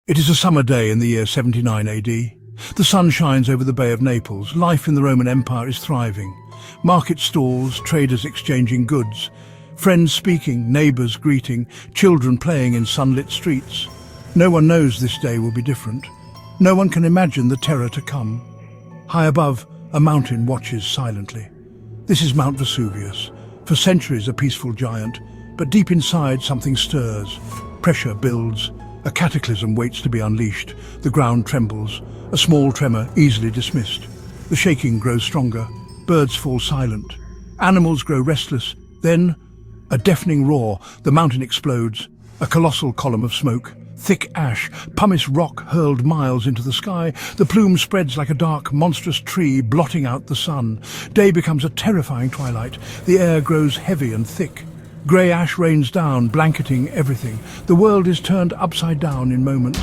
It is a summer day in the year 79 AD. The sun shines over the Bay of Naples. Life in the Roman Empire is thriving. Market stalls, traders exchanging goods, friends speaking, neighbours greeting, children playing in sunlit streets. No one knows this day will be different. No one can imagine the terror to come. High above, a mountain watches silently. This is Mount Vesuvius, for centuries a peaceful giant, but deep inside something stirs. Pressure builds. A cataclysm waits to be unleashed. The ground trembles. A small tremor easily dismissed. The shaking grows stronger. Birds fall silent. Animals grow restless. Then, a deafening roar. The mountain explodes. A colossal column of smoke. Thick ash, pumice rock hurled miles into the sky. The plume spreads like a dark, monstrous tree, blotting out the sun. Day becomes a terrifying twilight. The air grows heavy and thick. Grey ash rains down, blanketing everything. The world is turned upside down in moments.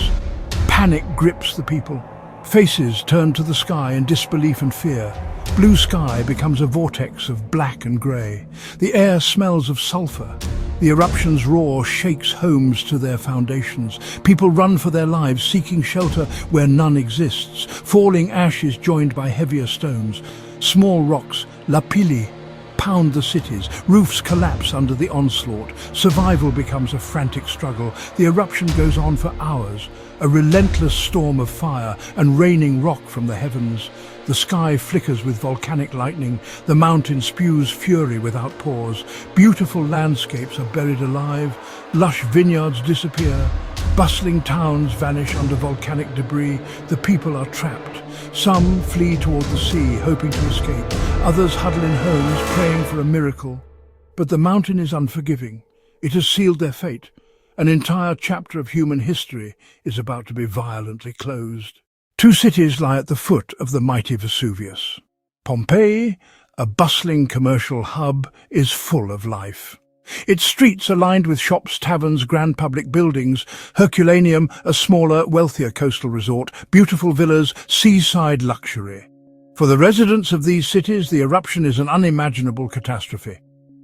Panic grips the people. Faces turn to the sky in disbelief and fear. Blue sky becomes a vortex of black and grey. The air smells of sulphur. The eruption's roar shakes homes to their foundations. People run for their lives, seeking shelter where none exists. Falling ash is joined by heavier stones. Small rocks, lapilli, pound the cities. Roofs collapse under the onslaught. Survival becomes a frantic struggle. The eruption goes on for hours, a relentless storm of fire and raining rock from the heavens. The sky flickers with volcanic lightning. The mountain spews fury without pause. Beautiful landscapes are buried alive. Lush vineyards disappear. Bustling towns vanish under volcanic debris. The people are trapped. Some flee toward the sea, hoping to escape. Others huddle in homes, praying for a miracle. But the mountain is unforgiving. It has sealed their fate. An entire chapter of human history is about to be violently closed. Two cities lie at the foot of the mighty Vesuvius. Pompeii, a bustling commercial hub, is full of life. Its streets are lined with shops, taverns, grand public buildings. Herculaneum, a smaller, wealthier coastal resort, beautiful villas, seaside luxury. For the residents of these cities, the eruption is an unimaginable catastrophe.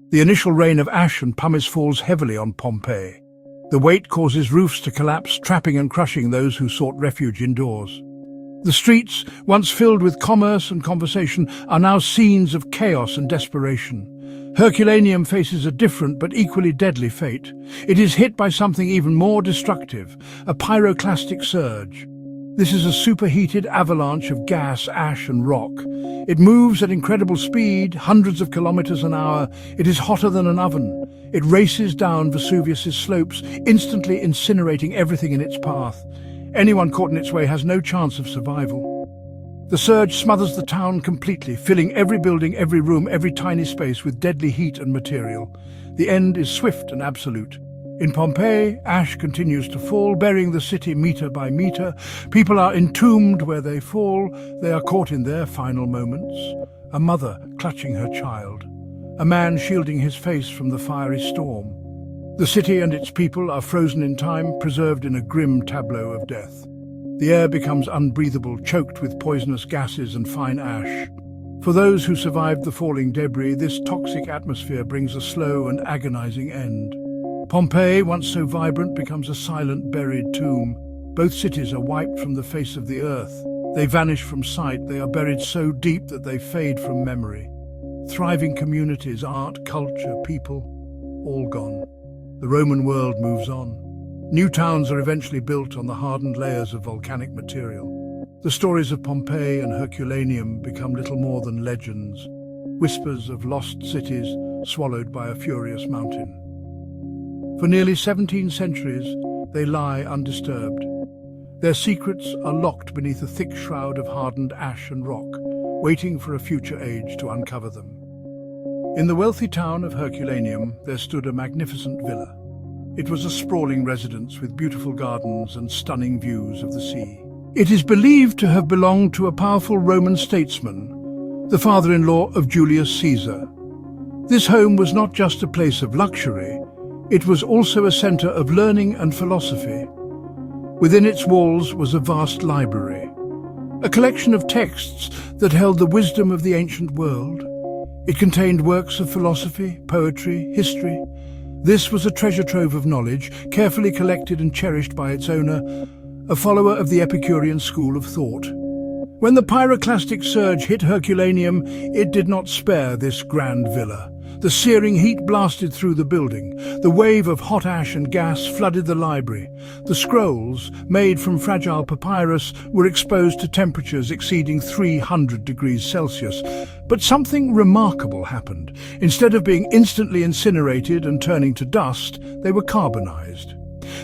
The initial rain of ash and pumice falls heavily on Pompeii. The weight causes roofs to collapse, trapping and crushing those who sought refuge indoors. The streets, once filled with commerce and conversation, are now scenes of chaos and desperation. Herculaneum faces a different but equally deadly fate. It is hit by something even more destructive, a pyroclastic surge. This is a superheated avalanche of gas, ash and rock. It moves at incredible speed, hundreds of kilometers an hour. It is hotter than an oven. It races down Vesuvius's slopes, instantly incinerating everything in its path. Anyone caught in its way has no chance of survival. The surge smothers the town completely, filling every building, every room, every tiny space with deadly heat and material. The end is swift and absolute. In Pompeii, ash continues to fall, burying the city metre by metre. People are entombed where they fall. They are caught in their final moments. A mother clutching her child. A man shielding his face from the fiery storm. The city and its people are frozen in time, preserved in a grim tableau of death. The air becomes unbreathable, choked with poisonous gases and fine ash. For those who survived the falling debris, this toxic atmosphere brings a slow and agonizing end. Pompeii, once so vibrant, becomes a silent, buried tomb. Both cities are wiped from the face of the earth. They vanish from sight. They are buried so deep that they fade from memory. Thriving communities, art, culture, people, all gone. The Roman world moves on. New towns are eventually built on the hardened layers of volcanic material. The stories of Pompeii and Herculaneum become little more than legends, whispers of lost cities swallowed by a furious mountain. For nearly 17 centuries, they lie undisturbed. Their secrets are locked beneath a thick shroud of hardened ash and rock, waiting for a future age to uncover them. In the wealthy town of Herculaneum, there stood a magnificent villa. It was a sprawling residence with beautiful gardens and stunning views of the sea. It is believed to have belonged to a powerful Roman statesman, the father-in-law of Julius Caesar. This home was not just a place of luxury, it was also a center of learning and philosophy. Within its walls was a vast library, a collection of texts that held the wisdom of the ancient world. It contained works of philosophy, poetry, history. This was a treasure trove of knowledge, carefully collected and cherished by its owner, a follower of the Epicurean school of thought. When the pyroclastic surge hit Herculaneum, it did not spare this grand villa. The searing heat blasted through the building. The wave of hot ash and gas flooded the library. The scrolls, made from fragile papyrus, were exposed to temperatures exceeding 300 degrees Celsius. But something remarkable happened. Instead of being instantly incinerated and turning to dust, they were carbonized.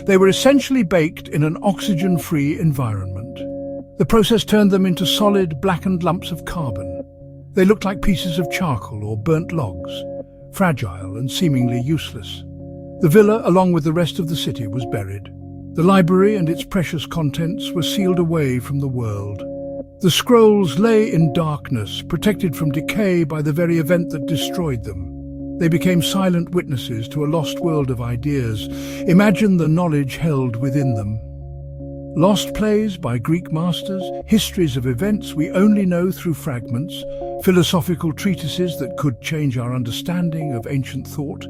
They were essentially baked in an oxygen-free environment. The process turned them into solid, blackened lumps of carbon. They looked like pieces of charcoal or burnt logs, fragile and seemingly useless. The villa, along with the rest of the city, was buried. The library and its precious contents were sealed away from the world. The scrolls lay in darkness, protected from decay by the very event that destroyed them. They became silent witnesses to a lost world of ideas. Imagine the knowledge held within them. Lost plays by Greek masters, histories of events we only know through fragments, philosophical treatises that could change our understanding of ancient thought.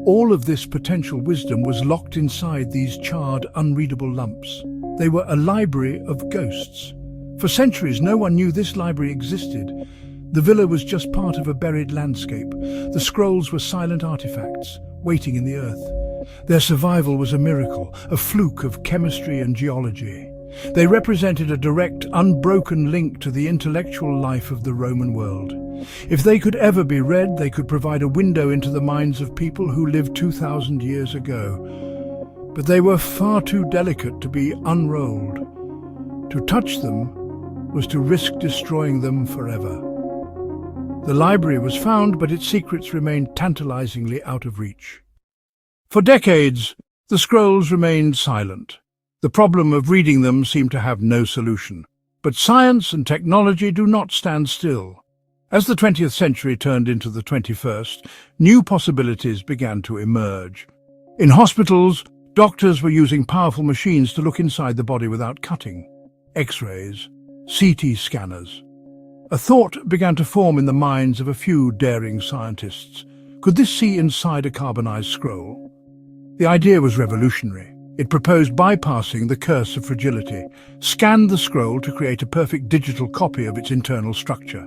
All of this potential wisdom was locked inside these charred, unreadable lumps. They were a library of ghosts. For centuries, no one knew this library existed. The villa was just part of a buried landscape. The scrolls were silent artifacts, waiting in the earth. Their survival was a miracle, a fluke of chemistry and geology. They represented a direct, unbroken link to the intellectual life of the Roman world. If they could ever be read, they could provide a window into the minds of people who lived 2,000 years ago. But they were far too delicate to be unrolled. To touch them was to risk destroying them forever. The library was found, but its secrets remained tantalizingly out of reach. For decades, the scrolls remained silent. The problem of reading them seemed to have no solution. But science and technology do not stand still. As the 20th century turned into the 21st, new possibilities began to emerge. In hospitals, doctors were using powerful machines to look inside the body without cutting. X-rays, CT scanners. A thought began to form in the minds of a few daring scientists. Could this see inside a carbonized scroll? The idea was revolutionary. It proposed bypassing the curse of fragility, scanned the scroll to create a perfect digital copy of its internal structure.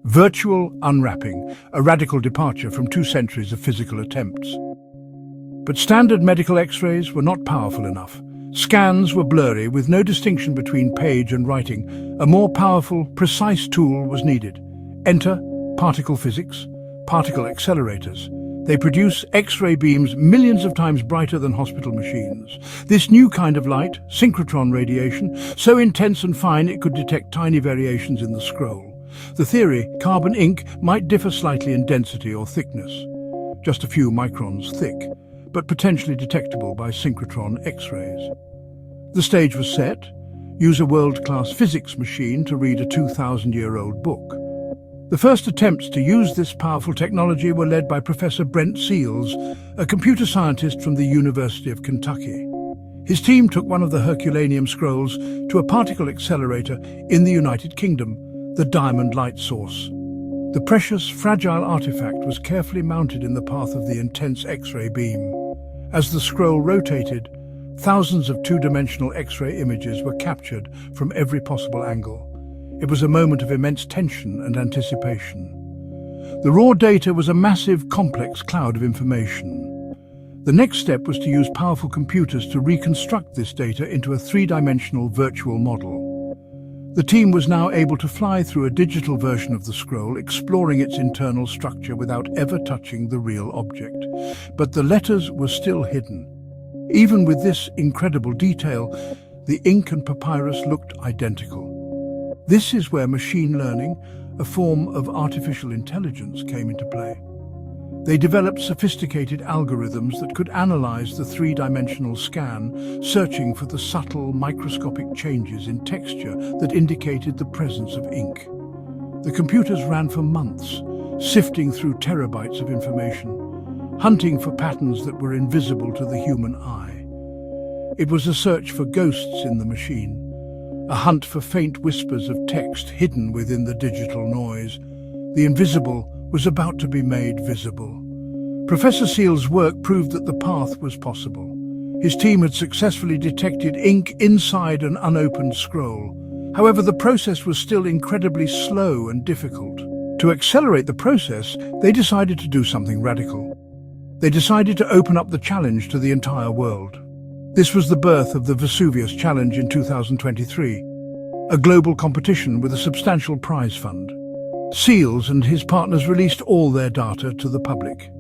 Virtual unwrapping, a radical departure from 2 centuries of physical attempts. But standard medical X-rays were not powerful enough. Scans were blurry, with no distinction between page and writing. A more powerful, precise tool was needed. Enter particle physics, particle accelerators. They produce X-ray beams millions of times brighter than hospital machines. This new kind of light, synchrotron radiation, so intense and fine it could detect tiny variations in the scroll. The theory, carbon ink, might differ slightly in density or thickness, just a few microns thick, but potentially detectable by synchrotron X-rays. The stage was set. Use a world-class physics machine to read a 2,000-year-old book. The first attempts to use this powerful technology were led by Professor Brent Seals, a computer scientist from the University of Kentucky. His team took one of the Herculaneum scrolls to a particle accelerator in the United Kingdom, the Diamond Light Source. The precious, fragile artifact was carefully mounted in the path of the intense X-ray beam. As the scroll rotated, thousands of 2-dimensional X-ray images were captured from every possible angle. It was a moment of immense tension and anticipation. The raw data was a massive, complex cloud of information. The next step was to use powerful computers to reconstruct this data into a 3-dimensional virtual model. The team was now able to fly through a digital version of the scroll, exploring its internal structure without ever touching the real object. But the letters were still hidden. Even with this incredible detail, the ink and papyrus looked identical. This is where machine learning, a form of artificial intelligence, came into play. They developed sophisticated algorithms that could analyze the 3-dimensional scan, searching for the subtle, microscopic changes in texture that indicated the presence of ink. The computers ran for months, sifting through terabytes of information, hunting for patterns that were invisible to the human eye. It was a search for ghosts in the machine, a hunt for faint whispers of text hidden within the digital noise. The invisible was about to be made visible. Professor Seal's work proved that the path was possible. His team had successfully detected ink inside an unopened scroll. However, the process was still incredibly slow and difficult. To accelerate the process, they decided to do something radical. They decided to open up the challenge to the entire world. This was the birth of the Vesuvius Challenge in 2023, a global competition with a substantial prize fund. Seals and his partners released all their data to the public.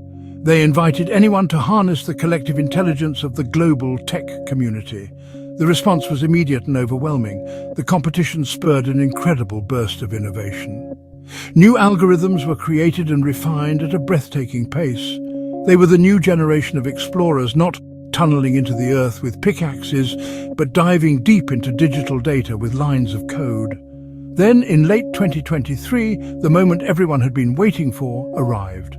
They invited anyone to harness the collective intelligence of the global tech community. The response was immediate and overwhelming. The competition spurred an incredible burst of innovation. New algorithms were created and refined at a breathtaking pace. They were the new generation of explorers, not tunneling into the earth with pickaxes, but diving deep into digital data with lines of code. Then, in late 2023, the moment everyone had been waiting for arrived.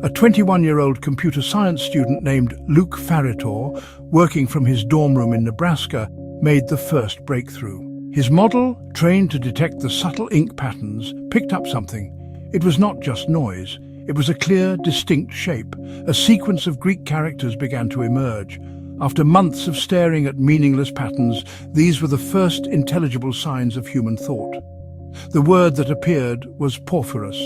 A 21-year-old computer science student named Luke Farritor, working from his dorm room in Nebraska, made the first breakthrough. His model, trained to detect the subtle ink patterns, picked up something. It was not just noise. It was a clear, distinct shape. A sequence of Greek characters began to emerge. After months of staring at meaningless patterns, these were the first intelligible signs of human thought. The word that appeared was porphyros,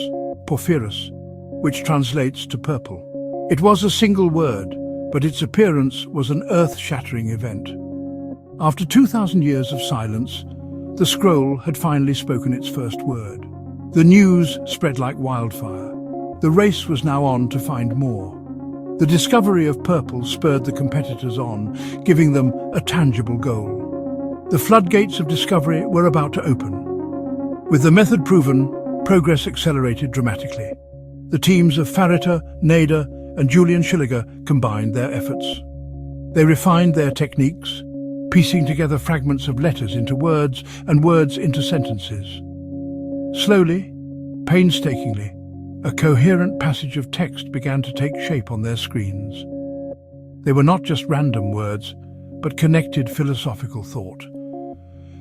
which translates to purple. It was a single word, but its appearance was an earth-shattering event. After 2,000 years of silence, the scroll had finally spoken its first word. The news spread like wildfire. The race was now on to find more. The discovery of purple spurred the competitors on, giving them a tangible goal. The floodgates of discovery were about to open. With the method proven, progress accelerated dramatically. The teams of Farritor, Nader, and Julian Schilliger combined their efforts. They refined their techniques, piecing together fragments of letters into words and words into sentences. Slowly, painstakingly, a coherent passage of text began to take shape on their screens. They were not just random words, but connected philosophical thought.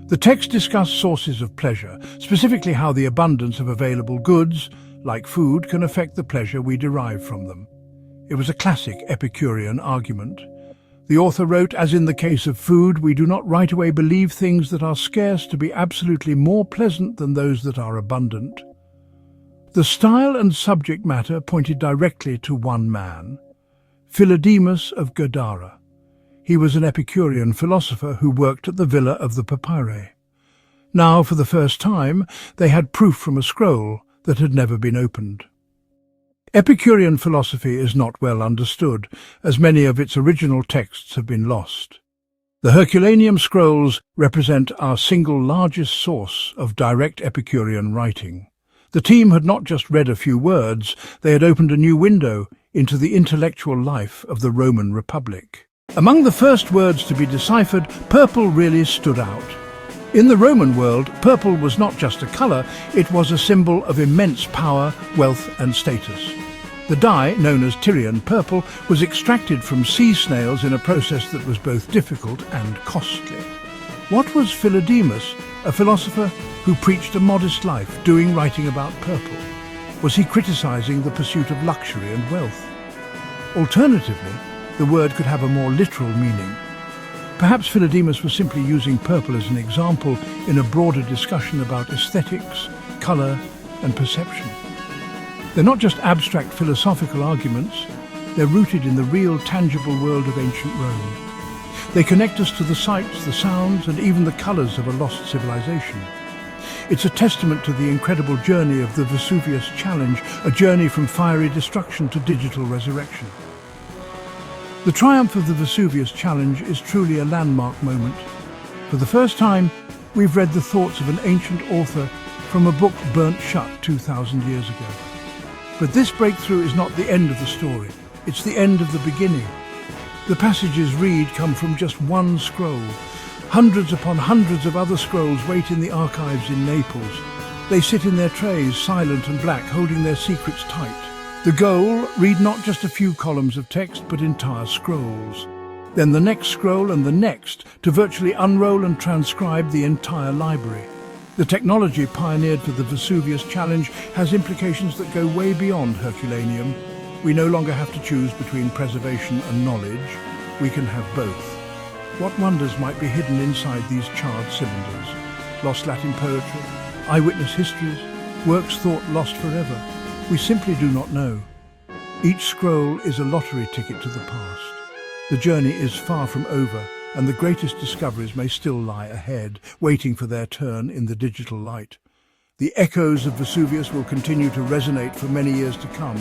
The text discussed sources of pleasure, specifically how the abundance of available goods, like food, can affect the pleasure we derive from them. It was a classic Epicurean argument. The author wrote, as in the case of food, we do not right away believe things that are scarce to be absolutely more pleasant than those that are abundant. The style and subject matter pointed directly to one man, Philodemus of Gadara. He was an Epicurean philosopher who worked at the villa of the papyri. Now, for the first time, they had proof from a scroll that had never been opened. Epicurean philosophy is not well understood, as many of its original texts have been lost. The Herculaneum scrolls represent our single largest source of direct Epicurean writing. The team had not just read a few words, they had opened a new window into the intellectual life of the Roman Republic. Among the first words to be deciphered, purple really stood out. In the Roman world, purple was not just a colour, it was a symbol of immense power, wealth and status. The dye, known as Tyrian purple, was extracted from sea snails in a process that was both difficult and costly. What was Philodemus, a philosopher who preached a modest life, doing writing about purple? Was he criticising the pursuit of luxury and wealth? Alternatively, the word could have a more literal meaning. Perhaps Philodemus was simply using purple as an example in a broader discussion about aesthetics, colour and perception. They're not just abstract philosophical arguments, they're rooted in the real, tangible world of ancient Rome. They connect us to the sights, the sounds and even the colours of a lost civilization. It's a testament to the incredible journey of the Vesuvius Challenge, a journey from fiery destruction to digital resurrection. The triumph of the Vesuvius Challenge is truly a landmark moment. For the first time, we've read the thoughts of an ancient author from a book burnt shut 2,000 years ago. But this breakthrough is not the end of the story, it's the end of the beginning. The passages read come from just one scroll. Hundreds upon hundreds of other scrolls wait in the archives in Naples. They sit in their trays, silent and black, holding their secrets tight. The goal, read not just a few columns of text, but entire scrolls. Then the next scroll and the next, to virtually unroll and transcribe the entire library. The technology pioneered for the Vesuvius Challenge has implications that go way beyond Herculaneum. We no longer have to choose between preservation and knowledge. we can have both. What wonders might be hidden inside these charred cylinders? Lost Latin poetry, eyewitness histories, works thought lost forever. We simply do not know. Each scroll is a lottery ticket to the past. The journey is far from over, and the greatest discoveries may still lie ahead, waiting for their turn in the digital light. The echoes of Vesuvius will continue to resonate for many years to come,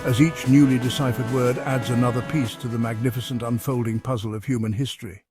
as each newly deciphered word adds another piece to the magnificent unfolding puzzle of human history.